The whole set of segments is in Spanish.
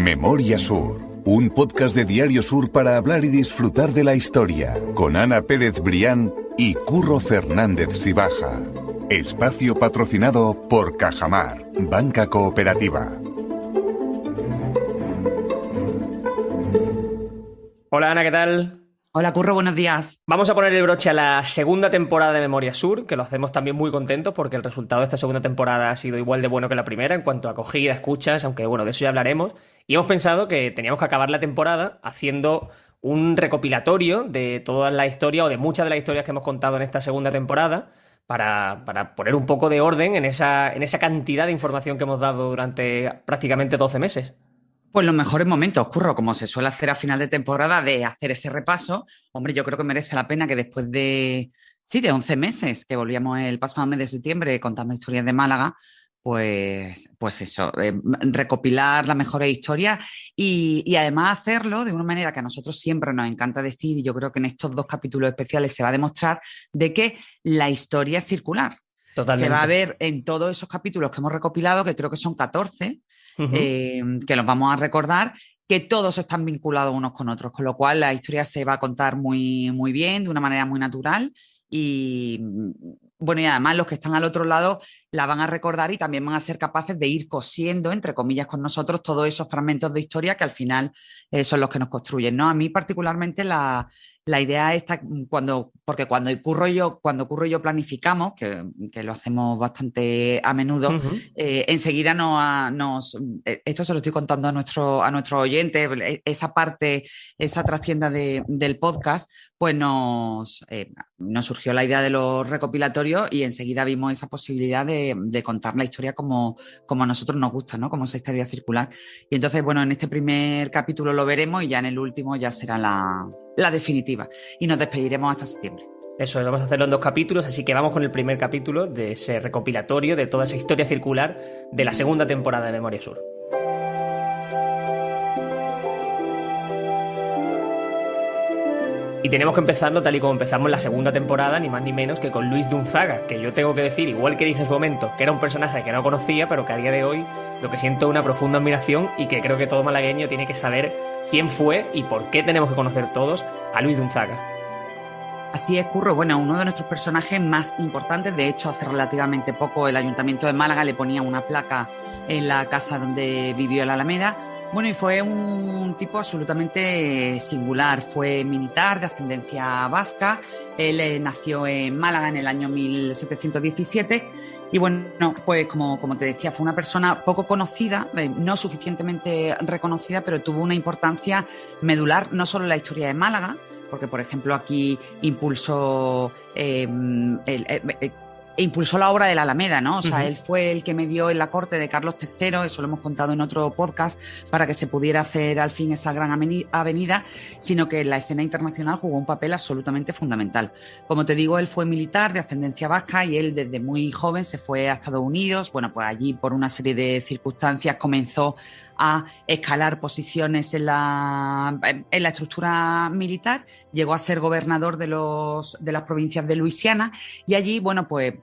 Memoria Sur, un podcast de Diario Sur para hablar y disfrutar de la historia, con Ana Pérez Brián y Curro Fernández Sibaja. Espacio patrocinado por Cajamar, banca cooperativa. Hola Ana, ¿qué tal? Hola Curro, buenos días. Vamos a poner el broche a la segunda temporada de Memoria Sur, que lo hacemos también muy contentos porque el resultado de esta segunda temporada ha sido igual de bueno que la primera en cuanto a acogida, escuchas, aunque bueno, de eso ya hablaremos. Y hemos pensado que teníamos que acabar la temporada haciendo un recopilatorio de toda la historia o de muchas de las historias que hemos contado en esta segunda temporada para poner un poco de orden en esa cantidad de información que hemos dado durante prácticamente 12 meses. Pues los mejores momentos, Curro, como se suele hacer a final de temporada, de hacer ese repaso. Hombre, yo creo que merece la pena que después de 11 meses, que volvíamos el pasado mes de septiembre contando historias de Málaga, pues eso, recopilar las mejores historias y además hacerlo de una manera que a nosotros siempre nos encanta decir, y yo creo que en estos dos capítulos especiales se va a demostrar, de que la historia es circular. Totalmente. Se va a ver en todos esos capítulos que hemos recopilado, que creo que son 14, que los vamos a recordar, que todos están vinculados unos con otros, con lo cual la historia se va a contar muy, muy bien, de una manera muy natural y bueno, y además los que están al otro lado la van a recordar y también van a ser capaces de ir cosiendo, entre comillas, con nosotros todos esos fragmentos de historia que al final son los que nos construyen, ¿no? A mí particularmente la idea está porque cuando Curro y yo planificamos, que lo hacemos bastante a menudo, enseguida esto se lo estoy contando a nuestros oyentes, esa parte, esa trastienda del podcast, pues nos surgió la idea de los recopilatorios y enseguida vimos esa posibilidad de contar la historia como a nosotros nos gusta, ¿no? Como esa historia circular. Y entonces, bueno, en este primer capítulo lo veremos y ya en el último ya será la definitiva. Y nos despediremos hasta septiembre. Eso, vamos a hacerlo en 2 capítulos, así que vamos con el primer capítulo de ese recopilatorio de toda esa historia circular de la segunda temporada de Memoria Sur. Y tenemos que empezarlo tal y como empezamos la segunda temporada, ni más ni menos que con Luis de Unzaga, que yo tengo que decir, igual que dije en su momento, que era un personaje que no conocía, pero que a día de hoy lo que siento es una profunda admiración y que creo que todo malagueño tiene que saber quién fue y por qué tenemos que conocer todos a Luis de Unzaga. Así es, Curro. Bueno, uno de nuestros personajes más importantes, de hecho, hace relativamente poco el Ayuntamiento de Málaga le ponía una placa en la casa donde vivió en la Alameda. Bueno, y fue un tipo absolutamente singular. Fue militar de ascendencia vasca. Él nació en Málaga en el año 1717. Y bueno, pues como te decía, fue una persona poco conocida, no suficientemente reconocida, pero tuvo una importancia medular, no solo en la historia de Málaga, porque, por ejemplo, aquí impulsó la obra de la Alameda, ¿no? O sea, él fue el que medió en la corte de Carlos III, eso lo hemos contado en otro podcast, para que se pudiera hacer al fin esa gran avenida, sino que en la escena internacional jugó un papel absolutamente fundamental. Como te digo, él fue militar de ascendencia vasca y él desde muy joven se fue a Estados Unidos. Bueno, pues allí por una serie de circunstancias comenzó a escalar posiciones en la estructura militar, llegó a ser gobernador de las provincias de Luisiana y allí, bueno, pues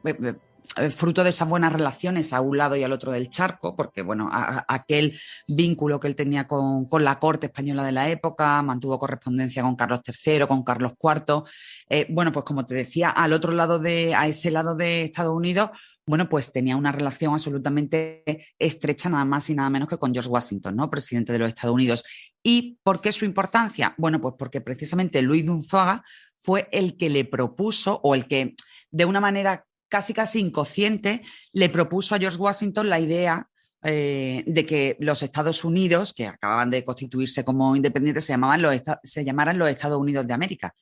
fruto de esas buenas relaciones a un lado y al otro del charco, porque bueno, aquel vínculo que él tenía con la corte española de la época, mantuvo correspondencia con Carlos III, con Carlos IV, bueno, pues como te decía, a ese lado de Estados Unidos, bueno, pues tenía una relación absolutamente estrecha, nada más y nada menos que con George Washington, ¿no? Presidente de los Estados Unidos. ¿Y por qué su importancia? Bueno, pues porque precisamente Luis de Unzaga fue el que le propuso, o el que de una manera casi inconsciente le propuso a George Washington la idea de que los Estados Unidos, que acababan de constituirse como independientes, se llamaran los Estados Unidos de América.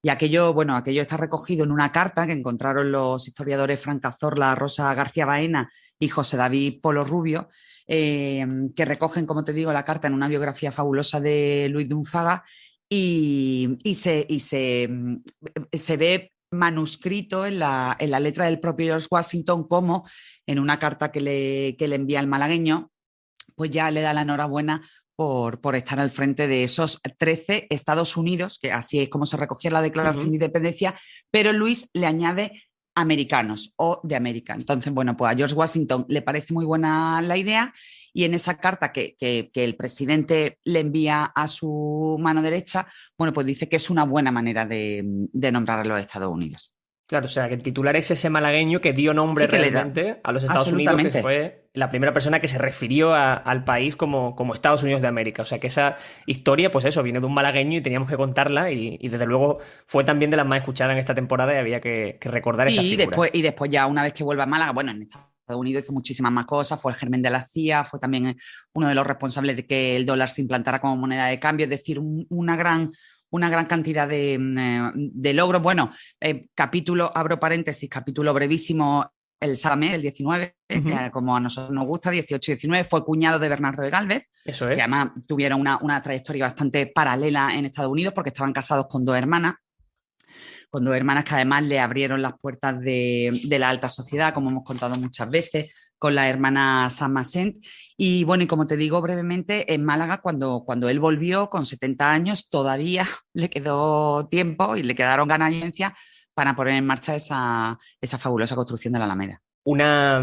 Y aquello está recogido en una carta que encontraron los historiadores Fran Cazorla, Rosa García Baena y José David Polo Rubio, que recogen, como te digo, la carta en una biografía fabulosa de Luis de Unzaga y se ve manuscrito en la letra del propio George Washington, como en una carta que le envía al malagueño, pues ya le da la enhorabuena por estar al frente de esos 13 Estados Unidos, que así es como se recogía la Declaración de Independencia, pero Luis le añade americanos o de América. Entonces, bueno, pues a George Washington le parece muy buena la idea y en esa carta que el presidente le envía a su mano derecha, bueno, pues dice que es una buena manera de nombrar a los Estados Unidos. Claro, o sea, que el titular es ese malagueño que dio nombre Sí que le da, realmente a los Estados Unidos, que absolutamente. fue la primera persona que se refirió al país como Estados Unidos de América. O sea, que esa historia, pues eso, viene de un malagueño y teníamos que contarla y desde luego fue también de las más escuchadas en esta temporada y había que recordar esa Sí, figura. y después ya una vez que vuelve a Málaga, bueno, en Estados Unidos hizo muchísimas más cosas, fue el germen de la CIA, fue también uno de los responsables de que el dólar se implantara como moneda de cambio, es decir, una gran cantidad de logros. Bueno, capítulo, abro paréntesis, capítulo brevísimo, el Sábame, el 19, que como a nosotros nos gusta, 18-19, fue cuñado de Bernardo de Gálvez, Eso y es. además tuvieron una trayectoria bastante paralela en Estados Unidos porque estaban casados con dos hermanas que además le abrieron las puertas de la alta sociedad, como hemos contado muchas veces, con la hermana San Macent. Y bueno, y como te digo brevemente, en Málaga, cuando él volvió con 70 años, todavía le quedó tiempo y le quedaron ganancias para poner en marcha esa fabulosa construcción de la Alameda. Una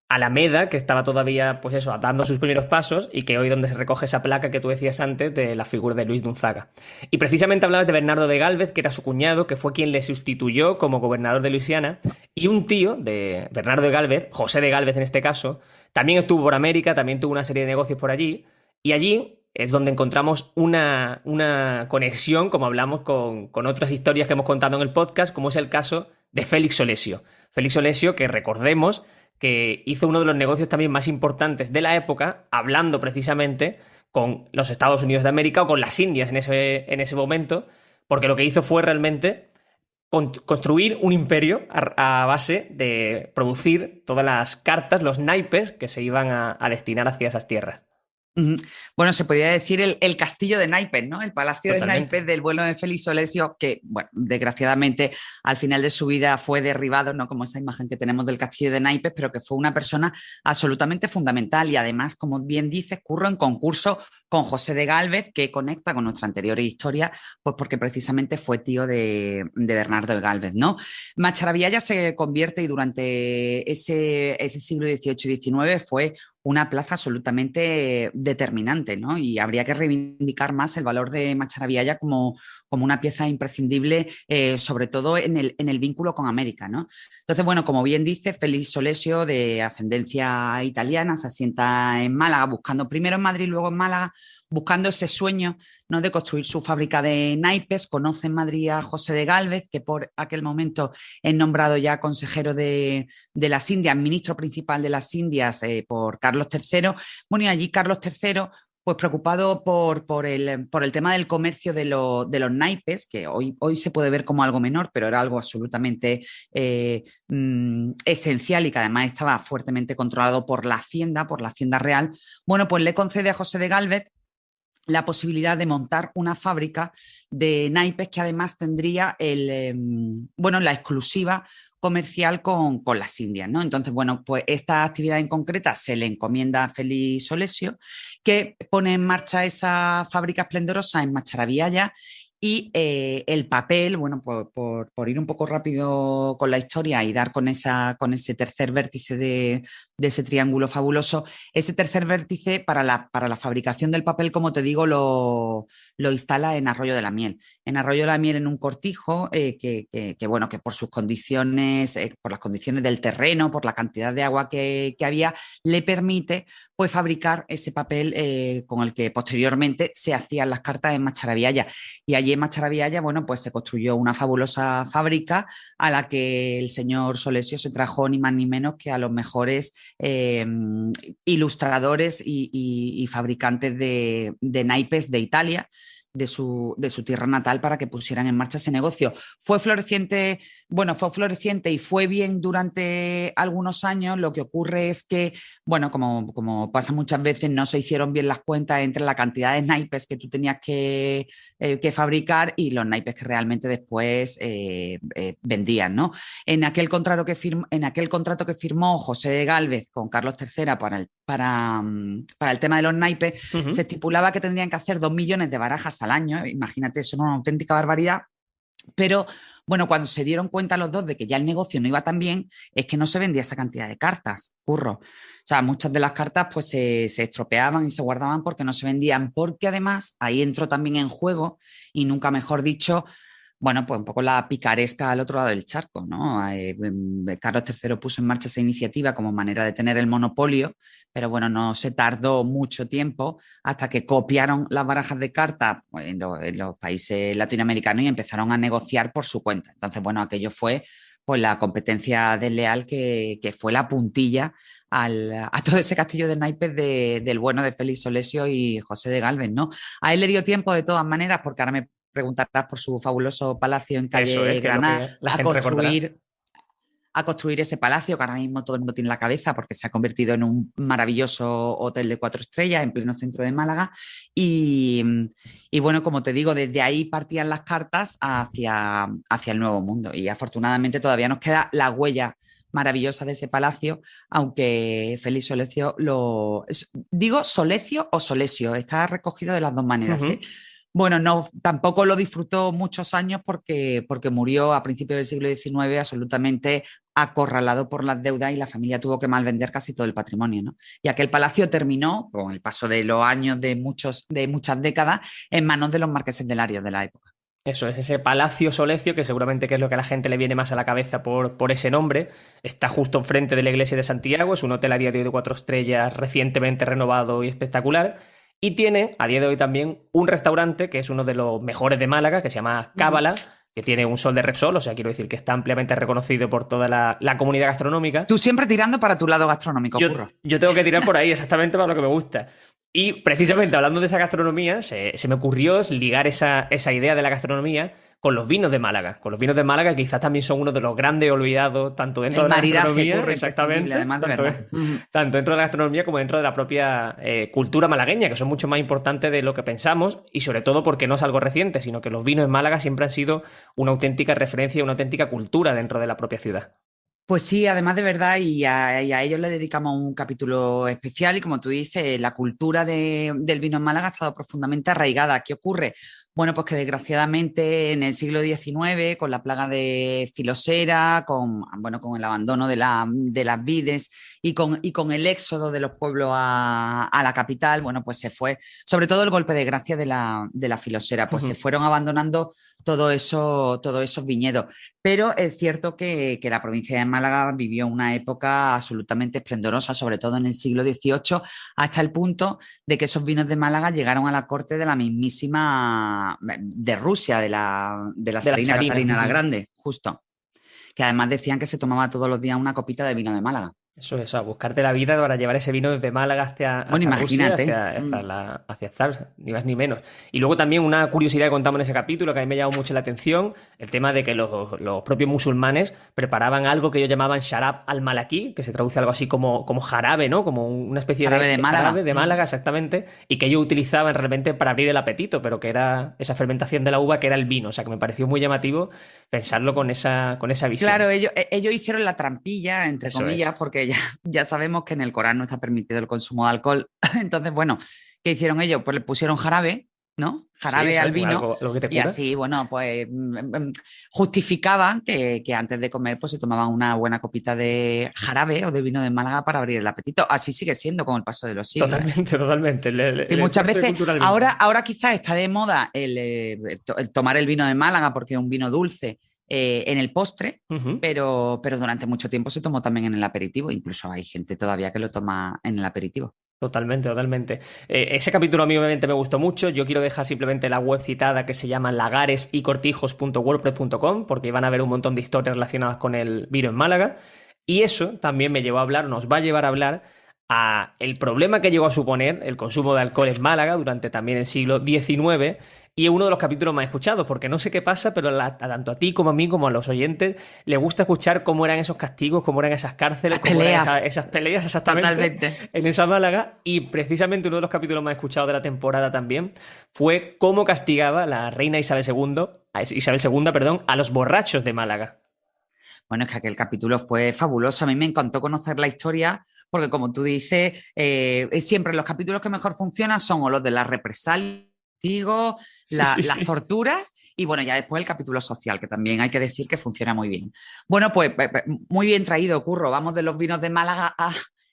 Alameda que estaba todavía, pues eso, dando sus primeros pasos y que hoy donde se recoge esa placa que tú decías antes de la figura de Luis Gonzaga. Y precisamente hablabas de Bernardo de Gálvez, que era su cuñado, que fue quien le sustituyó como gobernador de Luisiana, y un tío de Bernardo de Gálvez, José de Gálvez en este caso, también estuvo por América, también tuvo una serie de negocios por allí, y allí es donde encontramos una conexión, como hablamos con otras historias que hemos contado en el podcast, como es el caso de Félix Solesio. Félix Solesio, que recordemos que hizo uno de los negocios también más importantes de la época, hablando precisamente con los Estados Unidos de América o con las Indias en ese momento, porque lo que hizo fue realmente construir un imperio a base de producir todas las cartas, los naipes que se iban a destinar hacia esas tierras. Bueno, se podría decir el castillo de naipes, ¿no? El palacio de Totalmente. naipes del bueno de Félix Solesio, que, bueno, desgraciadamente al final de su vida fue derribado, ¿no? Como esa imagen que tenemos del castillo de naipes, pero que fue una persona absolutamente fundamental y además, como bien dices, curro en concurso con José de Gálvez, que conecta con nuestra anterior historia, pues porque precisamente fue tío de Bernardo de Gálvez, ¿no? Macharavillaya se convierte y durante ese siglo XVIII y XIX fue una plaza absolutamente determinante, ¿no? Y habría que reivindicar más el valor de Macharavillaya como una pieza imprescindible, sobre todo en el vínculo con América, ¿no? Entonces, bueno, como bien dice, Félix Solesio, de ascendencia italiana, se asienta en Málaga, buscando primero en Madrid, luego en Málaga, buscando ese sueño, ¿no?, de construir su fábrica de naipes. Conoce en Madrid a José de Gálvez, que por aquel momento es nombrado ya consejero de las Indias, ministro principal de las Indias por Carlos III. Bueno, y allí Carlos III, pues preocupado por el tema del comercio de los naipes, que hoy se puede ver como algo menor, pero era algo absolutamente esencial y que además estaba fuertemente controlado por la Hacienda Real. Bueno, pues le concede a José de Gálvez la posibilidad de montar una fábrica de naipes que además tendría la exclusiva comercial con las Indias, ¿no? Entonces, bueno, pues esta actividad en concreta se le encomienda a Félix Solesio, que pone en marcha esa fábrica esplendorosa en Macharavillaya y el papel, bueno, por ir un poco rápido con la historia y dar con ese tercer vértice de ese triángulo fabuloso, ese tercer vértice para la fabricación del papel, como te digo, lo instala en Arroyo de la Miel. En Arroyo de la Miel, en un cortijo bueno, que por sus condiciones, por las condiciones del terreno, por la cantidad de agua que había, le permite pues fabricar ese papel con el que posteriormente se hacían las cartas en Macharavillaya. Y allí en Macharavillaya, bueno, pues se construyó una fabulosa fábrica a la que el señor Solesio se trajo ni más ni menos que a los mejores ilustradores y fabricantes de naipes de Italia, de su tierra natal, para que pusieran en marcha ese negocio. Fue floreciente y fue bien durante algunos años. Lo que ocurre es que, bueno, como pasa muchas veces, no se hicieron bien las cuentas entre la cantidad de naipes que tú tenías que fabricar y los naipes que realmente después vendían, ¿no? En aquel contrato que firmó José de Gálvez con Carlos III para el tema de los naipes, se estipulaba que tendrían que hacer 2 millones de barajas al año. Imagínate, eso es una auténtica barbaridad. Pero bueno, cuando se dieron cuenta los dos de que ya el negocio no iba tan bien, es que no se vendía esa cantidad de cartas, Curro. O sea, muchas de las cartas pues se estropeaban y se guardaban porque no se vendían, porque además ahí entró también en juego, y nunca mejor dicho, bueno, pues un poco la picaresca al otro lado del charco, ¿no? Carlos III puso en marcha esa iniciativa como manera de tener el monopolio, pero bueno, no se tardó mucho tiempo hasta que copiaron las barajas de cartas pues, en los países latinoamericanos y empezaron a negociar por su cuenta. Entonces, bueno, aquello fue pues la competencia desleal que fue la puntilla a todo ese castillo de naipes del bueno de Félix Solesio y José de Galvez, ¿no? A él le dio tiempo de todas maneras, porque ahora me preguntarás por su fabuloso palacio en Eso es, calle que es lo Granada, que la gente recordará. a construir ese palacio que ahora mismo todo el mundo tiene en la cabeza porque se ha convertido en un maravilloso hotel de 4 estrellas en pleno centro de Málaga. Y, y bueno, como te digo, desde ahí partían las cartas hacia el Nuevo Mundo. Y afortunadamente todavía nos queda la huella maravillosa de ese palacio, aunque Félix Solecio digo Solecio o Solesio, está recogido de las dos maneras, ¿eh? Bueno, no, tampoco lo disfrutó muchos años porque murió a principios del siglo XIX absolutamente acorralado por las deudas, y la familia tuvo que malvender casi todo el patrimonio, ¿no? Y aquel palacio terminó, con el paso de los años de muchas décadas, en manos de los marqueses de Larios de la época. Eso es, ese Palacio Solecio, que seguramente que es lo que a la gente le viene más a la cabeza por ese nombre. Está justo enfrente de la iglesia de Santiago, es un hotel a día de hoy de 4 estrellas, recientemente renovado y espectacular. Y tiene, a día de hoy también, un restaurante que es uno de los mejores de Málaga, que se llama Cábala, que tiene un sol de Repsol, o sea, quiero decir que está ampliamente reconocido por toda la comunidad gastronómica. Tú siempre tirando para tu lado gastronómico, Curro. Yo tengo que tirar por ahí exactamente para lo que me gusta. Y precisamente hablando de esa gastronomía, se me ocurrió ligar esa idea de la gastronomía con los vinos de Málaga. Con los vinos de Málaga, que quizás también son uno de los grandes olvidados, tanto dentro de la gastronomía, exactamente, además, de verdad. Tanto dentro de la gastronomía como dentro de la propia cultura malagueña, que son mucho más importantes de lo que pensamos, y sobre todo porque no es algo reciente, sino que los vinos en Málaga siempre han sido una auténtica referencia, una auténtica cultura dentro de la propia ciudad. Pues sí, además de verdad, y a ellos le dedicamos un capítulo especial, y como tú dices, la cultura del vino en Málaga ha estado profundamente arraigada. ¿Qué ocurre? Bueno, pues que desgraciadamente en el siglo XIX, con la plaga de filosera, con el abandono de las vides y con el éxodo de los pueblos a la capital, bueno, pues se fue, sobre todo el golpe de gracia de la filosera, pues se fueron abandonando todos esos viñedos. Pero es cierto que la provincia de Málaga vivió una época absolutamente esplendorosa, sobre todo en el siglo XVIII, hasta el punto de que esos vinos de Málaga llegaron a la corte de la mismísima de Rusia, de la zarina Catarina la Grande, justo. Que además decían que se tomaba todos los días una copita de vino de Málaga. Eso es, a buscarte la vida para llevar ese vino desde Málaga hacia imagínate. Rusia, hacia Zar, ni más ni menos. Y luego también una curiosidad que contamos en ese capítulo que a mí me llamó mucho la atención, el tema de que los propios musulmanes preparaban algo que ellos llamaban sharab al-malakí, que se traduce algo así como jarabe, ¿no? Como una especie jarabe de Málaga. Jarabe de Málaga, exactamente, y que ellos utilizaban realmente para abrir el apetito, pero que era esa fermentación de la uva que era el vino. O sea, que me pareció muy llamativo pensarlo con esa visión. Claro, ellos hicieron la trampilla, entre comillas, porque ya sabemos que en el Corán no está permitido el consumo de alcohol. Entonces, bueno, ¿qué hicieron ellos? Pues le pusieron jarabe, ¿no? Jarabe al vino. Algo que te cura. Y así, bueno, pues justificaban que antes de comer pues se tomaban una buena copita de jarabe o de vino de Málaga para abrir el apetito. Así sigue siendo con el paso de los siglos. Totalmente. Y muchas veces, ahora quizás está de moda el tomar el vino de Málaga porque es un vino dulce. En el postre, pero durante mucho tiempo se tomó también en el aperitivo. Incluso hay gente todavía que lo toma en el aperitivo. Totalmente. Ese capítulo a mí obviamente me gustó mucho. Yo quiero dejar simplemente la web citada, que se llama lagaresycortijos.wordpress.com, porque van a haber un montón de historias relacionadas con el vino en Málaga. Y eso también nos va a llevar a hablar a el problema que llegó a suponer el consumo de alcohol en Málaga durante también el siglo XIX. Y es uno de los capítulos más escuchados, porque no sé qué pasa, pero tanto a ti como a mí, como a los oyentes, les gusta escuchar cómo eran esos castigos, cómo eran esas cárceles, cómo eran esas peleas exactamente. Totalmente. En esa Málaga. Y precisamente uno de los capítulos más escuchados de la temporada también fue cómo castigaba la reina Isabel II, a los borrachos de Málaga. Bueno, es que aquel capítulo fue fabuloso. A mí me encantó conocer la historia, porque como tú dices, siempre los capítulos que mejor funcionan son o los de la represalia castigos, las torturas y bueno, ya después el capítulo social, que también hay que decir que funciona muy bien. Bueno, pues muy bien traído, Curro. Vamos de los vinos de Málaga a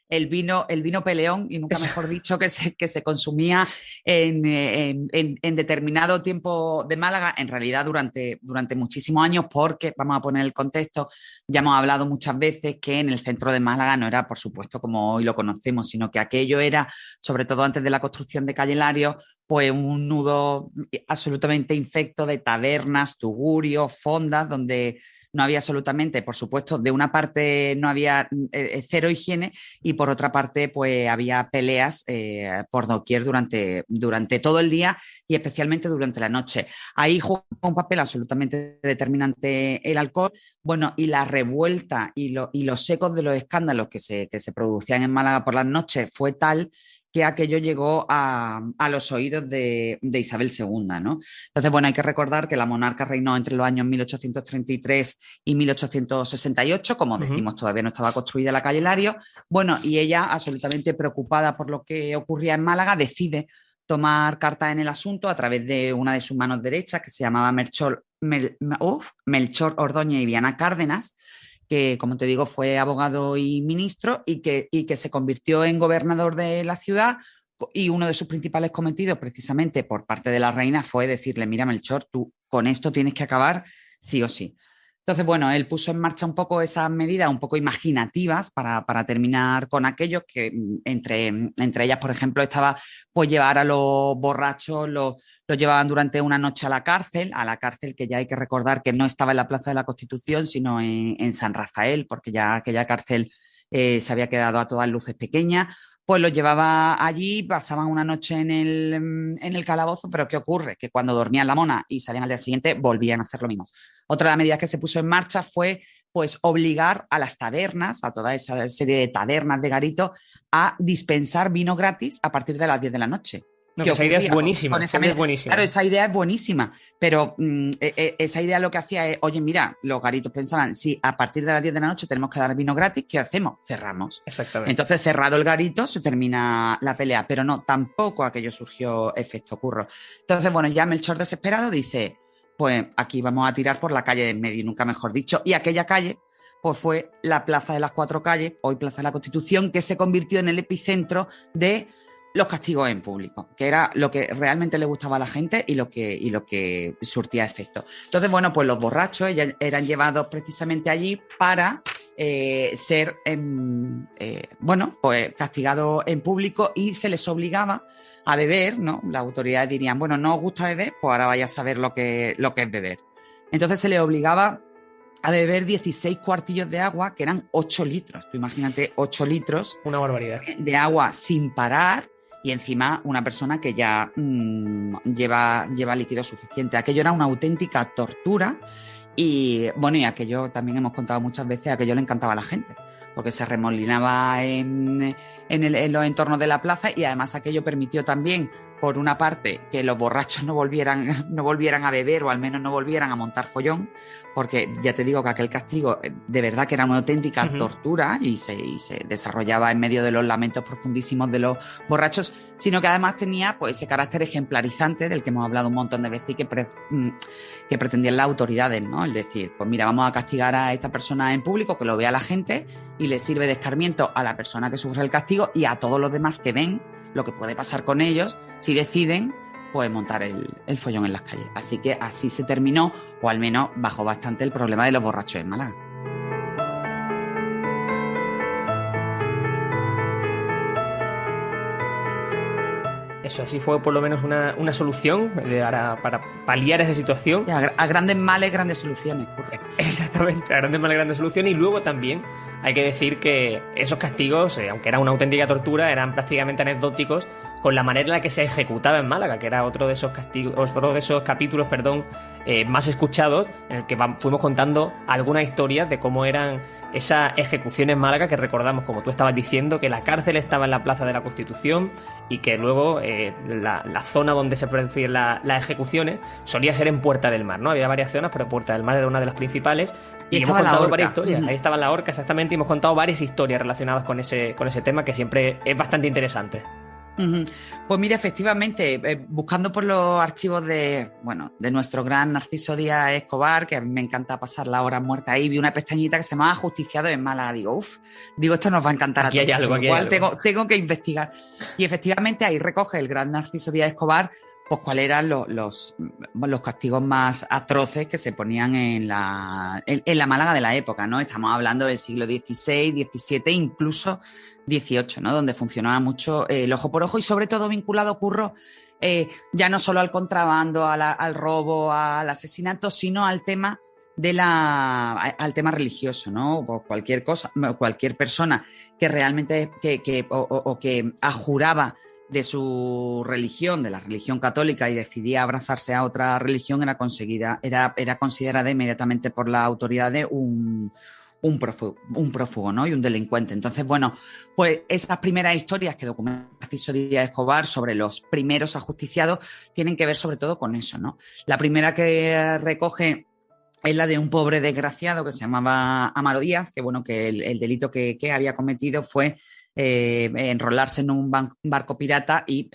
el vino peleón, y nunca mejor dicho, que se consumía en determinado tiempo de Málaga, en realidad durante muchísimos años, porque, vamos a poner el contexto, ya hemos hablado muchas veces que en el centro de Málaga no era, por supuesto, como hoy lo conocemos, sino que aquello era, sobre todo antes de la construcción de Calle Lario, pues un nudo absolutamente infecto de tabernas, tugurios, fondas, donde no había absolutamente, por supuesto, de una parte no había cero higiene y por otra parte pues había peleas por doquier durante todo el día y especialmente durante la noche. Ahí juega un papel absolutamente determinante el alcohol, bueno, y la revuelta y los ecos de los escándalos que se producían en Málaga por las noches fue tal que aquello llegó a los oídos de Isabel II, ¿no? Entonces, bueno, hay que recordar que la monarca reinó entre los años 1833 y 1868, como decimos, todavía no estaba construida la calle Lario. Bueno, y ella, absolutamente preocupada por lo que ocurría en Málaga, decide tomar cartas en el asunto a través de una de sus manos derechas, que se llamaba Melchor Ordóñez y Viana Cárdenas, que, como te digo, fue abogado y ministro y que se convirtió en gobernador de la ciudad, y uno de sus principales cometidos, precisamente por parte de la reina, fue decirle: mira, Melchor, tú con esto tienes que acabar sí o sí. Entonces, bueno, él puso en marcha un poco esas medidas un poco imaginativas para terminar con aquellos que, entre ellas, por ejemplo, estaba pues llevar a los borrachos, los llevaban durante una noche a la cárcel, que ya hay que recordar que no estaba en la Plaza de la Constitución, sino en San Rafael, porque ya aquella cárcel se había quedado a todas luces pequeña. Pues los llevaba allí, pasaban una noche en el calabozo, pero ¿qué ocurre? Que cuando dormían la mona y salían al día siguiente, volvían a hacer lo mismo. Otra de las medidas que se puso en marcha fue pues obligar a las tabernas, a toda esa serie de tabernas de garitos, a dispensar vino gratis a partir de las 10 de la noche. No, esa idea es buenísima. Claro, esa idea es buenísima, pero esa idea lo que hacía es: oye, mira, los garitos pensaban, si a partir de las 10 de la noche tenemos que dar vino gratis, ¿qué hacemos? Cerramos. Exactamente. Entonces, cerrado el garito, se termina la pelea, pero no, tampoco aquello surgió efecto Curro. Entonces, bueno, ya Melchor, desesperado, dice: pues aquí vamos a tirar por la calle de en medio, nunca mejor dicho, y aquella calle pues fue la Plaza de las Cuatro Calles, hoy Plaza de la Constitución, que se convirtió en el epicentro de los castigos en público, que era lo que realmente le gustaba a la gente y lo que surtía efecto. Entonces, bueno, pues los borrachos eran llevados precisamente allí para ser, pues castigados en público, y se les obligaba a beber, ¿no? Las autoridades dirían: bueno, ¿no os gusta beber? Pues ahora vais a saber lo que es beber. Entonces se les obligaba a beber 16 cuartillos de agua, que eran 8 litros. Tú imagínate 8 litros. Una barbaridad. De agua sin parar. Y encima una persona que ya lleva líquido suficiente. Aquello era una auténtica tortura. Y bueno, y aquello también hemos contado muchas veces, aquello le encantaba a la gente, porque se remolinaba en los entornos de la plaza, y además aquello permitió también, por una parte, que los borrachos no volvieran a beber, o al menos no volvieran a montar follón, porque ya te digo que aquel castigo de verdad que era una auténtica tortura y se desarrollaba en medio de los lamentos profundísimos de los borrachos, sino que además tenía pues ese carácter ejemplarizante del que hemos hablado un montón de veces y que pretendían las autoridades, ¿no? Es decir, pues mira, vamos a castigar a esta persona en público, que lo vea la gente y le sirve de escarmiento a la persona que sufre el castigo y a todos los demás que ven lo que puede pasar con ellos si deciden pues montar el follón en las calles. Así que así se terminó, o al menos bajó bastante, el problema de los borrachos en Málaga. Eso, así fue por lo menos una solución para paliar esa situación. A grandes males, grandes soluciones. Exactamente, a grandes males, grandes soluciones. Y luego también hay que decir que esos castigos, aunque era una auténtica tortura, eran prácticamente anecdóticos con la manera en la que se ejecutaba en Málaga, que era otro de esos capítulos, más escuchados, en el que fuimos contando algunas historias de cómo eran esas ejecuciones en Málaga, que recordamos, como tú estabas diciendo, que la cárcel estaba en la Plaza de la Constitución y que luego la zona donde se producían las ejecuciones solía ser en Puerta del Mar, ¿no? Había varias zonas, pero Puerta del Mar era una de las principales. Y hemos contado varias historias. Ahí estaba la horca, exactamente, y hemos contado varias historias relacionadas con ese tema, que siempre es bastante interesante. Ujú. Pues mira, efectivamente, buscando por los archivos de nuestro gran Narciso Díaz Escobar, que a mí me encanta pasar la hora muerta ahí, vi una pestañita que se llamaba Justiciado en Málaga. Digo, esto nos va a encantar a Aquí hay todos, algo, con lo aquí hay cual algo. tengo que investigar. Y efectivamente ahí recoge el gran Narciso Díaz Escobar, pues cuáles eran los castigos más atroces que se ponían en la Málaga de la época, ¿no? Estamos hablando del siglo XVI, XVII, incluso XVIII, ¿no? Donde funcionaba mucho el ojo por ojo y sobre todo vinculado, Curro, ya no solo al contrabando, al robo, al asesinato, sino al tema al tema religioso, ¿no? Por cualquier cosa, cualquier persona que realmente o que ajuraba de su religión, de la religión católica, y decidía abrazarse a otra religión, era considerada inmediatamente por las autoridades un prófugo, ¿no? Y un delincuente. Entonces, bueno, pues esas primeras historias que documenta Narciso Díaz Escobar sobre los primeros ajusticiados tienen que ver sobre todo con eso, ¿no? La primera que recoge es la de un pobre desgraciado que se llamaba Amaro Díaz, que bueno, que el delito que había cometido fue enrolarse en un barco pirata y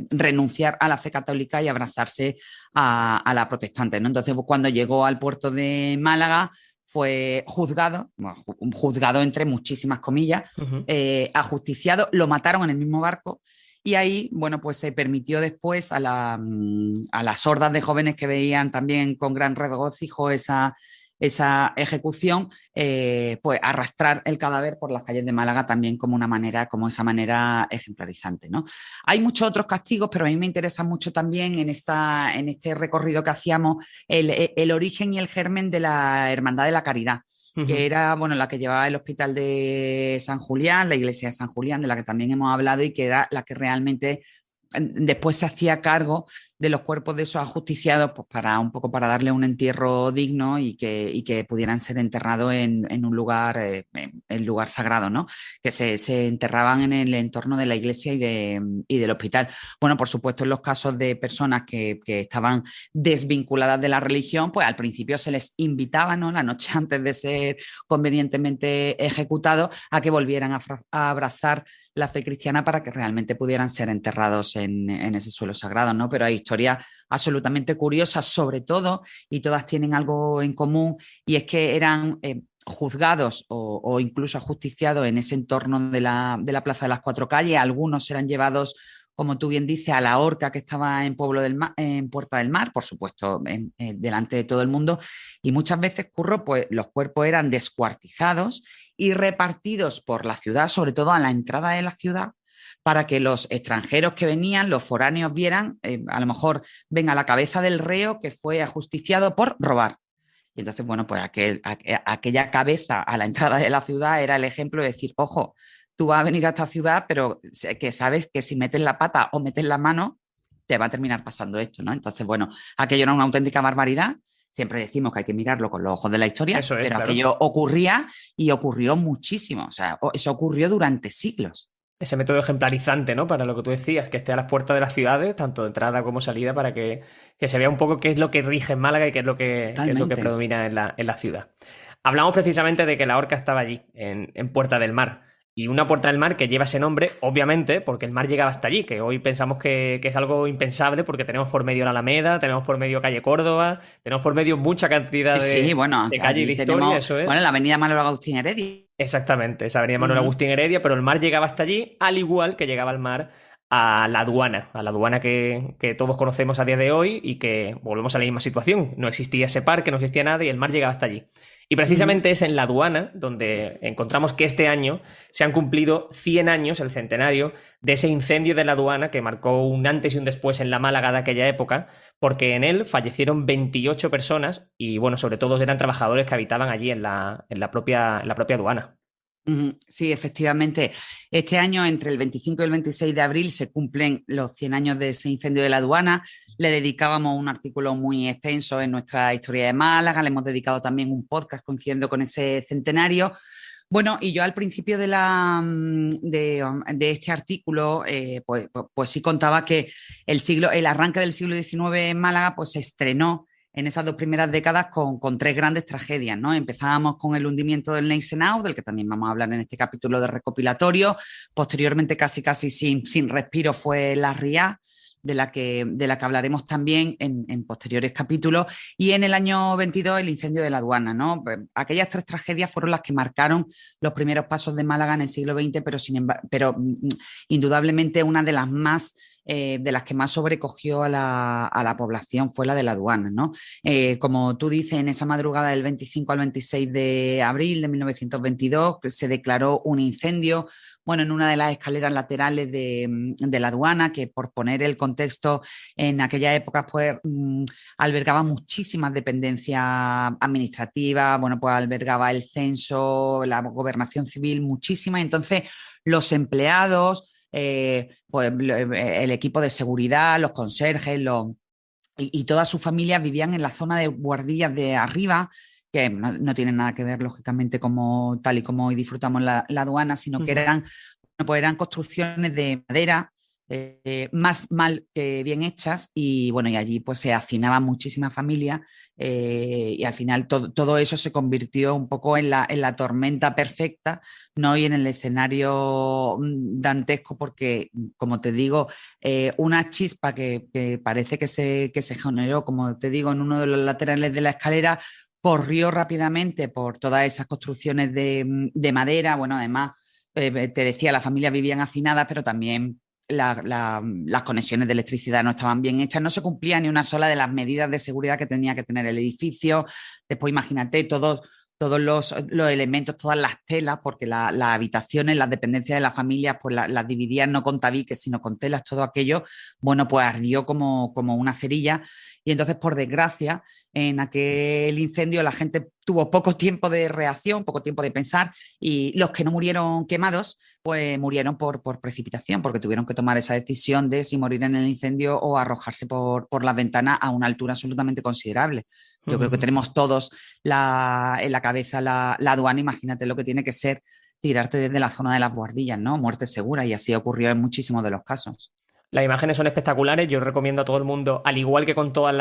renunciar a la fe católica y abrazarse a la protestante, ¿no? Entonces, pues, cuando llegó al puerto de Málaga, fue juzgado, bueno, juzgado entre muchísimas comillas, Ujú. ajusticiado, lo mataron en el mismo barco. Y ahí, bueno, pues se permitió después a las hordas de jóvenes que veían también con gran regocijo esa ejecución, pues arrastrar el cadáver por las calles de Málaga también como esa manera ejemplarizante, ¿no? Hay muchos otros castigos, pero a mí me interesa mucho también en este recorrido que hacíamos el origen y el germen de la Hermandad de la Caridad, Ujú. que era, bueno, la que llevaba el hospital de San Julián, la iglesia de San Julián, de la que también hemos hablado y que era la que realmente después se hacía cargo de los cuerpos de esos ajusticiados, pues para darle un entierro digno y que pudieran ser enterrados en un lugar, en lugar sagrado, ¿no? Que se enterraban en el entorno de la iglesia y del hospital. Bueno, por supuesto, en los casos de personas que estaban desvinculadas de la religión, pues al principio se les invitaba, ¿no? La noche antes de ser convenientemente ejecutados, a que volvieran a abrazar la fe cristiana para que realmente pudieran ser enterrados en ese suelo sagrado, ¿no? Pero hay historias absolutamente curiosas, sobre todo, y todas tienen algo en común, y es que eran juzgados o incluso ajusticiados en ese entorno de la Plaza de las Cuatro Calles. Algunos eran llevados, como tú bien dices, a la horca que estaba en Puerta del Mar, por supuesto, delante de todo el mundo, y muchas veces, Curro, pues los cuerpos eran descuartizados y repartidos por la ciudad, sobre todo a la entrada de la ciudad, para que los extranjeros que venían, los foráneos, vieran, a lo mejor ven a la cabeza del reo que fue ajusticiado por robar. Y entonces, bueno, pues aquella cabeza a la entrada de la ciudad era el ejemplo de decir, ojo, tú vas a venir a esta ciudad, pero que sabes que si metes la pata o metes la mano, te va a terminar pasando esto, ¿no? Entonces, bueno, aquello era una auténtica barbaridad. Siempre decimos que hay que mirarlo con los ojos de la historia, Eso es, pero claro. aquello ocurría y ocurrió muchísimo. O sea, eso ocurrió durante siglos. Ese método ejemplarizante, ¿no? Para lo que tú decías, que esté a las puertas de las ciudades, tanto de entrada como salida, para que se vea un poco qué es lo que rige en Málaga y qué es lo que Totalmente. predomina en la ciudad. Hablamos precisamente de que la horca estaba allí, en Puerta del Mar. Y una Puerta del Mar que lleva ese nombre, obviamente, porque el mar llegaba hasta allí, que hoy pensamos que es algo impensable porque tenemos por medio la Alameda, tenemos por medio calle Córdoba, tenemos por medio mucha cantidad Sí, bueno, de calle y de allí historia, tenemos, eso es. bueno, la avenida Manuel Agustín Heredia. Exactamente, esa avenida Manuel Ujú. Agustín Heredia, pero el mar llegaba hasta allí, al igual que llegaba el mar a la aduana que todos conocemos a día de hoy y que volvemos a la misma situación. No existía ese parque, no existía nada y el mar llegaba hasta allí. Y Ujú. precisamente es en la aduana donde encontramos que este año se han cumplido 100 años, el centenario, de ese incendio de la aduana que marcó un antes y un después en la Málaga de aquella época, porque en él fallecieron 28 personas y, bueno, sobre todo eran trabajadores que habitaban allí en la propia aduana. Ujú. Sí, efectivamente. Este año, entre el 25 y el 26 de abril, se cumplen los 100 años de ese incendio de la aduana. Le dedicábamos un artículo muy extenso en nuestra historia de Málaga, le hemos dedicado también un podcast coincidiendo con ese centenario. Bueno, y yo al principio de este artículo, pues sí contaba que el arranque del siglo XIX en Málaga, pues se estrenó en esas 2 primeras décadas con 3 grandes tragedias, ¿no? Empezábamos con el hundimiento del Gneisenau, del que también vamos a hablar en este capítulo de recopilatorio. Posteriormente, casi sin respiro, fue la Riá, de la que hablaremos también en posteriores capítulos, y en el año 22 el incendio de la aduana, ¿no? Aquellas 3 tragedias fueron las que marcaron los primeros pasos de Málaga en el siglo XX, pero indudablemente una de las que más sobrecogió a la población fue la de la aduana, ¿no? Como tú dices, en esa madrugada del 25 al 26 de abril de 1922 se declaró un incendio, bueno, en una de las escaleras laterales de la aduana, que, por poner el contexto, en aquella época pues albergaba muchísimas dependencias administrativas, bueno, pues albergaba el censo, la gobernación civil, muchísimas. Entonces, los empleados, pues el equipo de seguridad, los conserjes, y toda su familia vivían en la zona de buhardillas de arriba, que no tienen nada que ver, lógicamente, tal y como hoy disfrutamos la aduana, sino que eran construcciones de madera, más mal que bien hechas, y bueno, y allí pues se hacinaban muchísimas familias, y al final todo eso se convirtió un poco en la tormenta perfecta, ¿no? Y en el escenario dantesco, porque, como te digo, una chispa que parece que se generó, como te digo, en uno de los laterales de la escalera, corrió rápidamente por todas esas construcciones de madera. Bueno, además, te decía, las familias vivían hacinadas, pero también las conexiones de electricidad no estaban bien hechas, no se cumplía ni una sola de las medidas de seguridad que tenía que tener el edificio. Después, imagínate, todos los elementos, todas las telas, porque las habitaciones, las dependencias de las familias, pues las dividían no con tabiques, sino con telas, todo aquello, bueno, pues ardió como una cerilla. Y entonces, por desgracia, en aquel incendio la gente tuvo poco tiempo de reacción, poco tiempo de pensar, y los que no murieron quemados, pues murieron por precipitación, porque tuvieron que tomar esa decisión de si morir en el incendio o arrojarse por las ventanas a una altura absolutamente considerable. Yo creo que tenemos todos en la cabeza la aduana. Imagínate lo que tiene que ser tirarte desde la zona de las buhardillas, ¿no? Muerte segura, y así ocurrió en muchísimos de los casos. Las imágenes son espectaculares. Yo recomiendo a todo el mundo, al igual que con todas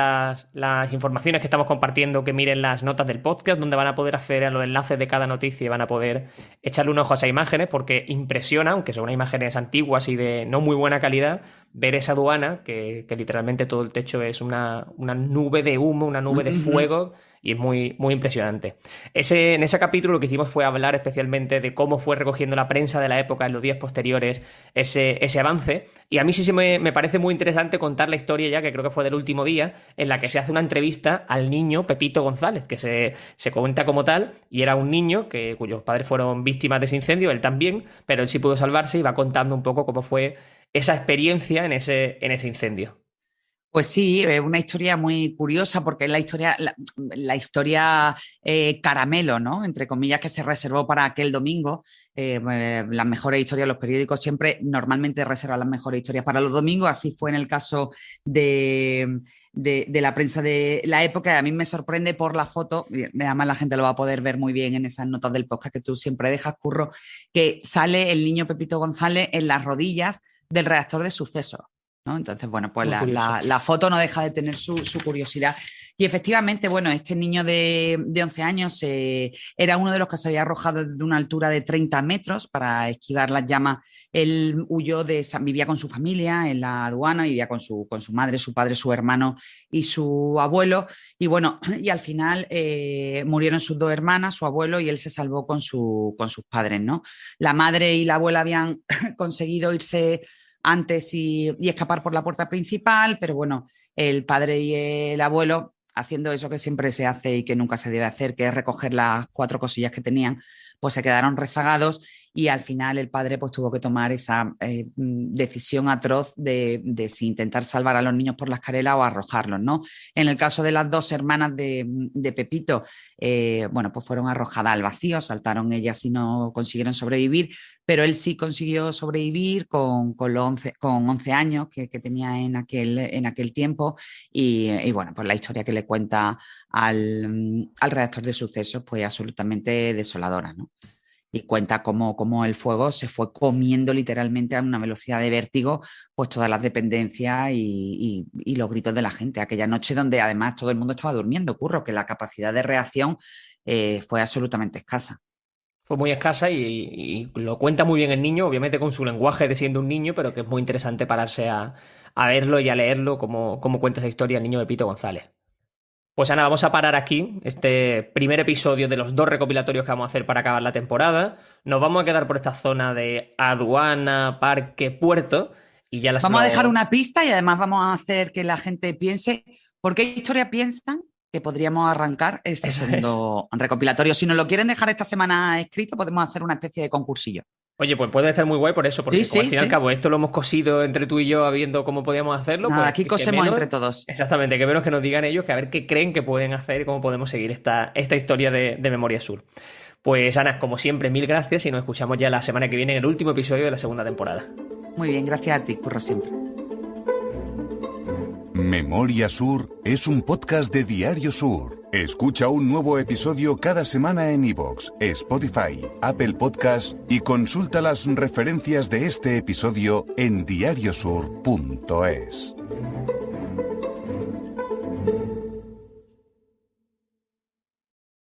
las informaciones que estamos compartiendo, que miren las notas del podcast, donde van a poder acceder a los enlaces de cada noticia y van a poder echarle un ojo a esas imágenes, porque impresiona, aunque son unas imágenes antiguas y de no muy buena calidad, ver esa aduana, que literalmente todo el techo es una nube de humo, una nube de fuego, y es muy, muy impresionante. En ese capítulo lo que hicimos fue hablar especialmente de cómo fue recogiendo la prensa de la época en los días posteriores ese avance, y a mí sí me parece muy interesante contar la historia, ya que creo que fue del último día, en la que se hace una entrevista al niño Pepito González, que se cuenta como tal, y era un niño cuyos padres fueron víctimas de ese incendio, él también, pero él sí pudo salvarse, y va contando un poco cómo fue esa experiencia en ese incendio. Pues sí, es una historia muy curiosa, porque es la historia caramelo, ¿no? Entre comillas, que se reservó para aquel domingo. Las mejores historias, los periódicos siempre normalmente reservan las mejores historias para los domingos. Así fue en el caso de la prensa de la época. A mí me sorprende por la foto, y además la gente lo va a poder ver muy bien en esas notas del podcast que tú siempre dejas, Curro, que sale el niño Pepito González en las rodillas del redactor de Sucesos, ¿no? Entonces, bueno, pues la foto no deja de tener su curiosidad. Y efectivamente, bueno, este niño de 11 años era uno de los que se había arrojado desde una altura de 30 metros para esquivar las llamas. Él huyó vivía con su familia en la aduana, vivía con su madre, su padre, su hermano y su abuelo. Y bueno, y al final murieron sus 2 hermanas, su abuelo, y él se salvó con sus padres, ¿no? La madre y la abuela habían conseguido irse antes y escapar por la puerta principal, pero bueno, el padre y el abuelo, haciendo eso que siempre se hace y que nunca se debe hacer, que es recoger las 4 cosillas que tenían, pues se quedaron rezagados, y al final el padre pues tuvo que tomar esa decisión atroz de si intentar salvar a los niños por la escalera o arrojarlos, ¿no? En el caso de las 2 hermanas de Pepito, bueno, pues fueron arrojadas al vacío, saltaron ellas y no consiguieron sobrevivir, pero él sí consiguió sobrevivir con 11 años que tenía en aquel tiempo, y bueno, pues la historia que le cuenta al redactor de Sucesos, pues absolutamente desoladora, ¿no? y cuenta cómo el fuego se fue comiendo literalmente a una velocidad de vértigo pues todas las dependencias y los gritos de la gente. Aquella noche donde además todo el mundo estaba durmiendo, Curro, que la capacidad de reacción fue absolutamente escasa. Fue muy escasa y lo cuenta muy bien el niño, obviamente con su lenguaje de siendo un niño, pero que es muy interesante pararse a verlo y a leerlo, como cuenta esa historia el niño de Pito González. Pues Ana, vamos a parar aquí este primer episodio de los 2 recopilatorios que vamos a hacer para acabar la temporada. Nos vamos a quedar por esta zona de aduana, parque, puerto y ya Vamos a dejar una pista y además vamos a hacer que la gente piense por qué historia piensan que podríamos arrancar ese segundo recopilatorio. Si nos lo quieren dejar esta semana escrito, podemos hacer una especie de concursillo. Oye, pues puede estar muy guay por eso, porque como al fin y al cabo esto lo hemos cosido entre tú y yo viendo cómo podíamos hacerlo. Nada, pues aquí cosemos entre todos. Exactamente, que menos que nos digan ellos, que a ver qué creen que pueden hacer y cómo podemos seguir esta historia de Memoria Sur. Pues Ana, como siempre, mil gracias y nos escuchamos ya la semana que viene en el último episodio de la segunda temporada. Muy bien, gracias a ti, Curro, siempre. Memoria Sur es un podcast de Diario Sur. Escucha un nuevo episodio cada semana en iVoox, Spotify, Apple Podcasts y consulta las referencias de este episodio en diariosur.es.